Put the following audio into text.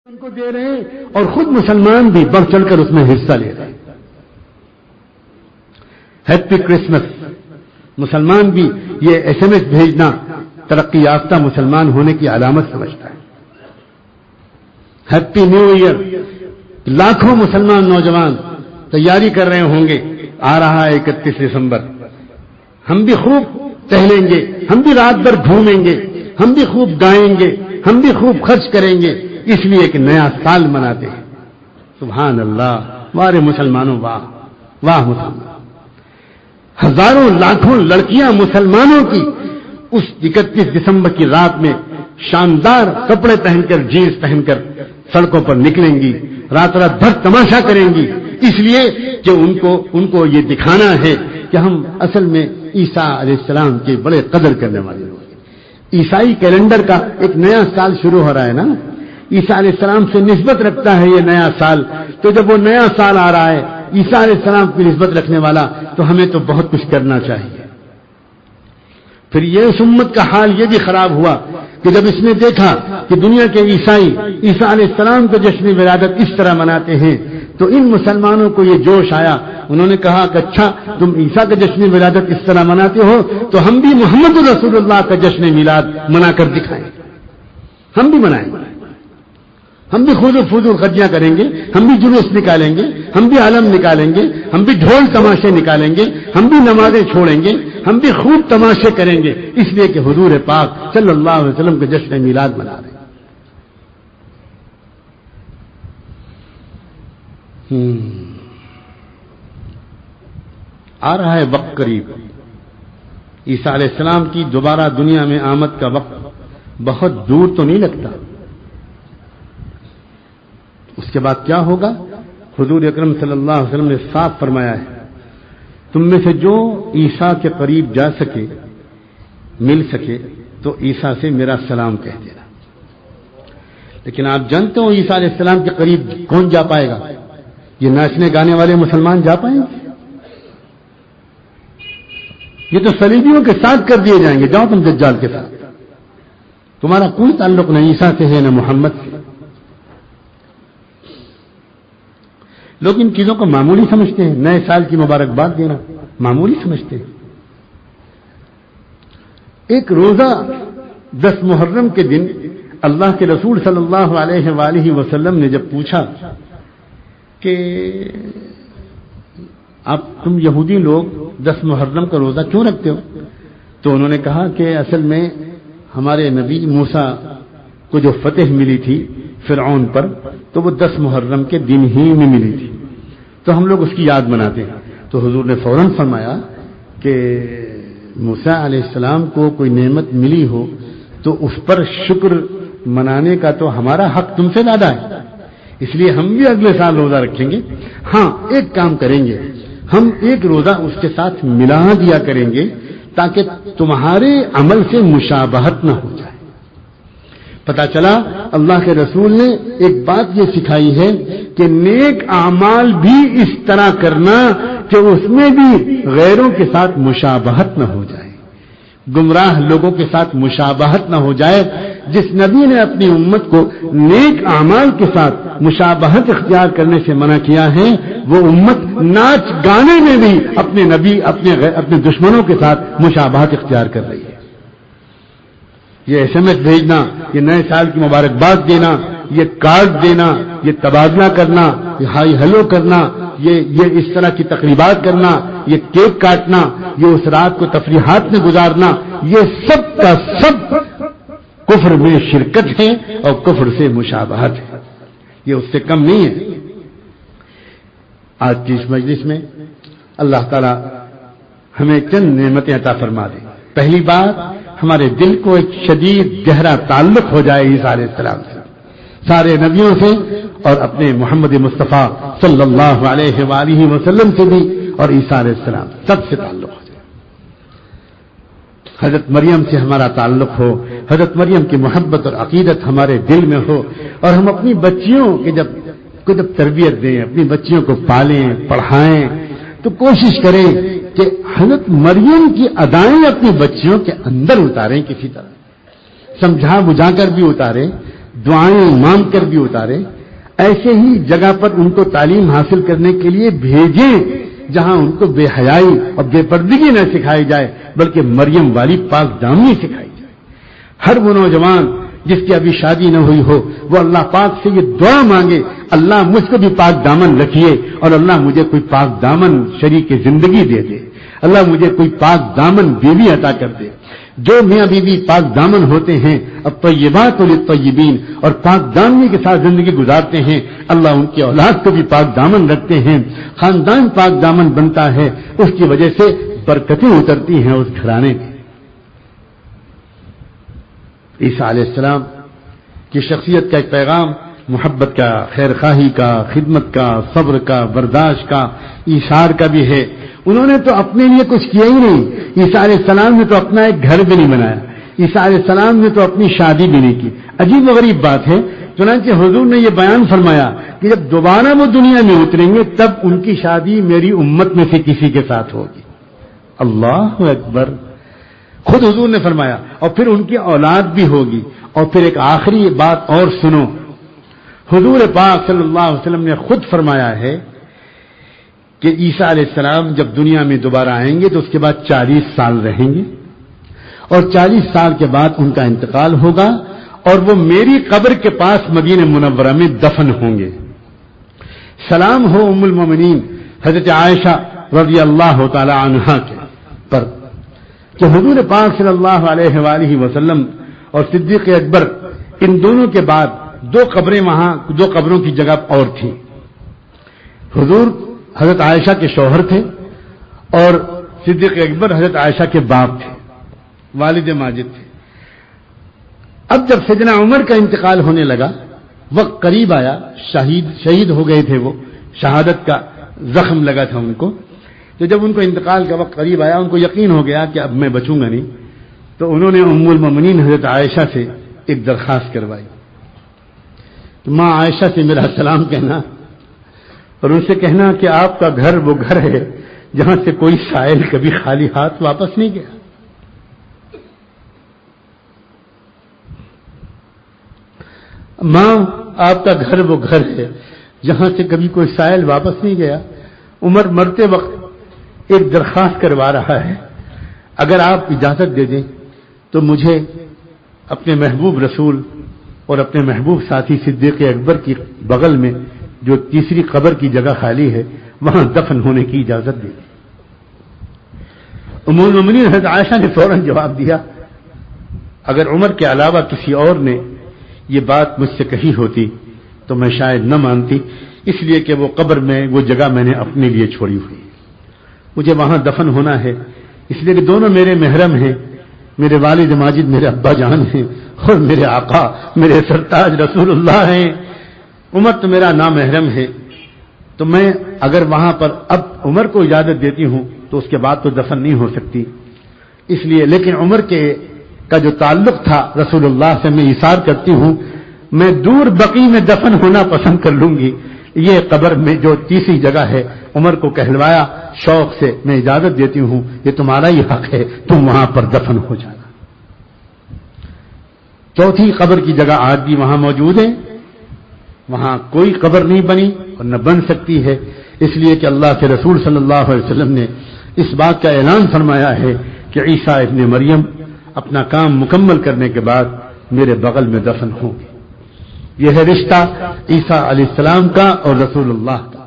ان کو دے رہے ہیں اور خود مسلمان بھی بڑھ چڑھ کر اس میں حصہ لے رہے ہیں. Happy Christmas. مسلمان بھی یہ ایس ایم ایس بھیجنا ترقی یافتہ مسلمان ہونے کی علامت سمجھتا ہے. Happy new year. لاکھوں مسلمان نوجوان تیاری کر رہے ہوں گے. آ رہا ہے 31 دسمبر. ہم بھی خوب ٹہلیں گے, ہم بھی رات بھر گھومیں گے, ہم بھی خوب گائیں گے, ہم بھی خوب خرچ کریں گے, اس لیے کہ نیا سال مناتے ہیں. سبحان اللہ. ہمارے مسلمانوں, واہ واہ مسلمان. ہزاروں لاکھوں لڑکیاں مسلمانوں کی اس 31 دسمبر کی رات میں شاندار کپڑے پہن کر, جینس پہن کر سڑکوں پر نکلیں گی, رات رات بھر تماشا کریں گی, اس لیے کہ ان کو یہ دکھانا ہے کہ ہم اصل میں عیسیٰ علیہ السلام کے بڑے قدر کرنے والے لوگ ہیں. عیسائی کیلنڈر کا ایک نیا سال شروع ہو رہا ہے نا, عیسیٰ علیہ السلام سے نسبت رکھتا ہے یہ نیا سال. تو جب وہ نیا سال آ رہا ہے عیسیٰ علیہ السلام کی نسبت رکھنے والا, تو ہمیں تو بہت کچھ کرنا چاہیے. پھر یہ اس امت کا حال یہ بھی خراب ہوا کہ جب اس نے دیکھا کہ دنیا کے عیسائی عیسیٰ علیہ السلام کا جشن ولادت اس طرح مناتے ہیں, تو ان مسلمانوں کو یہ جوش آیا. انہوں نے کہا کہ اچھا تم عیسیٰ کا جشن ولادت اس طرح مناتے ہو, تو ہم بھی محمد رسول اللہ کا جشن میلاد منا کر دکھائیں, ہم بھی منائیں گے, ہم بھی خود و فضول خرچیاں کریں گے, ہم بھی جلوس نکالیں گے, ہم بھی علم نکالیں گے, ہم بھی ڈھول تماشے نکالیں گے, ہم بھی نمازیں چھوڑیں گے, ہم بھی خوب تماشے کریں گے, اس لیے کہ حضور پاک صلی اللہ علیہ وسلم کے جشن میلاد منا رہے ہیں. آ رہا ہے وقت قریب. عیسیٰ علیہ السلام کی دوبارہ دنیا میں آمد کا وقت بہت دور تو نہیں لگتا. اس کے بعد کیا ہوگا؟ حضور اکرم صلی اللہ علیہ وسلم نے صاف فرمایا ہے, تم میں سے جو عیسیٰ کے قریب جا سکے, مل سکے, تو عیسیٰ سے میرا سلام کہہ دینا. لیکن آپ جانتے ہو عیسیٰ علیہ السلام کے قریب کون جا پائے گا؟ یہ ناچنے گانے والے مسلمان جا پائیں گے؟ یہ تو صلیبیوں کے ساتھ کر دیے جائیں گے, جاؤ تم دجال کے ساتھ, تمہارا کوئی تعلق نہ عیسیٰ سے ہے نہ محمد سے. لوگ ان چیزوں کو معمولی سمجھتے ہیں. نئے سال کی مبارکباد دینا معمولی سمجھتے ہیں. ایک روزہ 10 محرم کے دن اللہ کے رسول صلی اللہ علیہ وآلہ وسلم نے جب پوچھا کہ تم یہودی لوگ 10 محرم کا روزہ کیوں رکھتے ہو, تو انہوں نے کہا کہ اصل میں ہمارے نبی موسیٰ کو جو فتح ملی تھی فرعون پر, تو وہ 10 محرم کے دن ہی میں ملی تھی, تو ہم لوگ اس کی یاد مناتے ہیں. تو حضور نے فوراً فرمایا کہ موسیٰ علیہ السلام کو کوئی نعمت ملی ہو تو اس پر شکر منانے کا تو ہمارا حق تم سے زیادہ ہے, اس لیے ہم بھی اگلے سال روزہ رکھیں گے. ہاں ایک کام کریں گے, ہم ایک روزہ اس کے ساتھ ملا دیا کریں گے تاکہ تمہارے عمل سے مشابہت نہ ہو جائے. پتہ چلا اللہ کے رسول نے ایک بات یہ سکھائی ہے کہ نیک اعمال بھی اس طرح کرنا کہ اس میں بھی غیروں کے ساتھ مشابہت نہ ہو جائے, گمراہ لوگوں کے ساتھ مشابہت نہ ہو جائے. جس نبی نے اپنی امت کو نیک اعمال کے ساتھ مشابہت اختیار کرنے سے منع کیا ہے, وہ امت ناچ گانے میں بھی اپنے نبی اپنے دشمنوں کے ساتھ مشابہت اختیار کر رہی ہے. یہ ایس ایم ایس بھیجنا, یہ نئے سال کی مبارکباد دینا, یہ کارڈ دینا, یہ تبادلہ کرنا, یہ ہائی ہیلو کرنا, یہ اس طرح کی تقریبات کرنا, یہ کیک کاٹنا, یہ اس رات کو تفریحات میں گزارنا, یہ سب کا سب کفر میں شرکت ہے اور کفر سے مشابہت ہے, یہ اس سے کم نہیں ہے. آج کی اس مجلس میں اللہ تعالی ہمیں چند نعمتیں عطا فرما دے. پہلی بات, ہمارے دل کو ایک شدید گہرا تعلق ہو جائے عیسیٰ علیہ السلام سے, سارے نبیوں سے, اور اپنے محمد مصطفیٰ صلی اللہ علیہ وآلہ وسلم سے بھی, اور عیسیٰ علیہ السلام سب سے تعلق ہو جائے. حضرت مریم سے ہمارا تعلق ہو, حضرت مریم کی محبت اور عقیدت ہمارے دل میں ہو, اور ہم اپنی بچیوں کی جب تربیت دیں, اپنی بچیوں کو پالیں پڑھائیں, تو کوشش کریں کہ حضرت مریم کی ادائیں اپنی بچیوں کے اندر اتاریں, کسی طرح سمجھا بجھا کر بھی اتاریں, دعائیں مانگ کر بھی اتارے، ایسے ہی جگہ پر ان کو تعلیم حاصل کرنے کے لیے بھیجیں جہاں ان کو بے حیائی اور بے پردگی نہ سکھائی جائے بلکہ مریم والی پاک دامنی سکھائی جائے۔ ہر وہ نوجوان جس کی ابھی شادی نہ ہوئی ہو وہ اللہ پاک سے یہ دعا مانگے، اللہ مجھ کو بھی پاک دامن رکھیے اور اللہ مجھے کوئی پاک دامن شریک زندگی دے دے، اللہ مجھے کوئی پاک دامن بیوی عطا کر دے۔ جو میاں بیوی پاک دامن ہوتے ہیں الطیبات للطیبین اور پاک دامنی کے ساتھ زندگی گزارتے ہیں، اللہ ان کی اولاد کو بھی پاک دامن رکھتے ہیں، خاندان پاک دامن بنتا ہے، اس کی وجہ سے برکتیں اترتی ہیں اس گھرانے میں۔ عیسیٰ علیہ السلام کی شخصیت کا ایک پیغام محبت کا، خیر خواہی کا، خدمت کا، صبر کا، برداشت کا، ایثار کا بھی ہے۔ انہوں نے تو اپنے لیے کچھ کیا ہی نہیں، عیسیٰ علیہ السلام نے تو اپنا ایک گھر بھی نہیں بنایا، عیسیٰ علیہ السلام نے تو اپنی شادی بھی نہیں کی۔ عجیب و غریب بات ہے، چنانچہ حضور نے یہ بیان فرمایا کہ جب دوبارہ وہ دنیا میں اتریں گے تب ان کی شادی میری امت میں سے کسی کے ساتھ ہوگی۔ اللہ اکبر، خود حضور نے فرمایا، اور پھر ان کی اولاد بھی ہوگی۔ اور پھر ایک آخری بات اور سنو، حضور پاک صلی اللہ علیہ وسلم نے خود فرمایا ہے کہ عیسیٰ علیہ السلام جب دنیا میں دوبارہ آئیں گے تو اس کے بعد 40 سال رہیں گے اور 40 سال کے بعد ان کا انتقال ہوگا اور وہ میری قبر کے پاس مدینہ منورہ میں دفن ہوں گے۔ سلام ہو ام المومنین حضرت عائشہ رضی اللہ تعالی عنہا کے پر کہ حضور پاک صلی اللہ علیہ وآلہ وسلم اور صدیق اکبر ان دونوں کے بعد دو قبریں وہاں، دو قبروں کی جگہ اور تھی۔ حضور حضرت عائشہ کے شوہر تھے اور صدیق اکبر حضرت عائشہ کے باپ تھے، والد ماجد تھے۔ اب جب سیدنا عمر کا انتقال ہونے لگا، وقت قریب آیا، شہید ہو گئے تھے، وہ شہادت کا زخم لگا تھا ان کو، تو جب ان کو انتقال کا وقت قریب آیا ان کو یقین ہو گیا کہ اب میں بچوں گا نہیں، تو انہوں نے ام المومنین حضرت عائشہ سے ایک درخواست کروائی، ماں عائشہ سے میرا سلام کہنا اور ان سے کہنا کہ آپ کا گھر وہ گھر ہے جہاں سے کوئی سائل کبھی خالی ہاتھ واپس نہیں گیا۔ ماں آپ کا گھر وہ گھر ہے جہاں سے کبھی کوئی سائل واپس نہیں گیا۔ عمر مرتے وقت ایک درخواست کروا رہا ہے، اگر آپ اجازت دے دیں تو مجھے اپنے محبوب رسول اور اپنے محبوب ساتھی صدیق اکبر کی بغل میں جو تیسری قبر کی جگہ خالی ہے وہاں دفن ہونے کی اجازت دے دیں۔ ام المومنین حضرت عائشہ نے فوراً جواب دیا، اگر عمر کے علاوہ کسی اور نے یہ بات مجھ سے کہی ہوتی تو میں شاید نہ مانتی، اس لیے کہ وہ قبر میں وہ جگہ میں نے اپنے لیے چھوڑی ہوئی، مجھے وہاں دفن ہونا ہے، اس لیے کہ دونوں میرے محرم ہیں، میرے والد ماجد میرے ابا جان ہیں اور میرے آقا میرے سرتاج رسول اللہ ہیں، عمر تو میرا نامحرم ہے، تو میں اگر وہاں پر اب عمر کو اجازت دیتی ہوں تو اس کے بعد تو دفن نہیں ہو سکتی، اس لیے لیکن عمر کا جو تعلق تھا رسول اللہ سے میں ایثار کرتی ہوں، میں دور بقی میں دفن ہونا پسند کر لوں گی، یہ قبر میں جو تیسری جگہ ہے عمر کو کہلوایا شوق سے، میں اجازت دیتی ہوں، یہ تمہارا ہی حق ہے، تم وہاں پر دفن ہو جانا۔ چوتھی قبر کی جگہ آج بھی وہاں موجود ہے، وہاں کوئی قبر نہیں بنی اور نہ بن سکتی ہے، اس لیے کہ اللہ کے رسول صلی اللہ علیہ وسلم نے اس بات کا اعلان فرمایا ہے کہ عیسیٰ ابن مریم اپنا کام مکمل کرنے کے بعد میرے بغل میں دفن ہوں گے۔ یہ ہے رشتہ عیسیٰ علیہ السلام کا اور رسول اللہ کا۔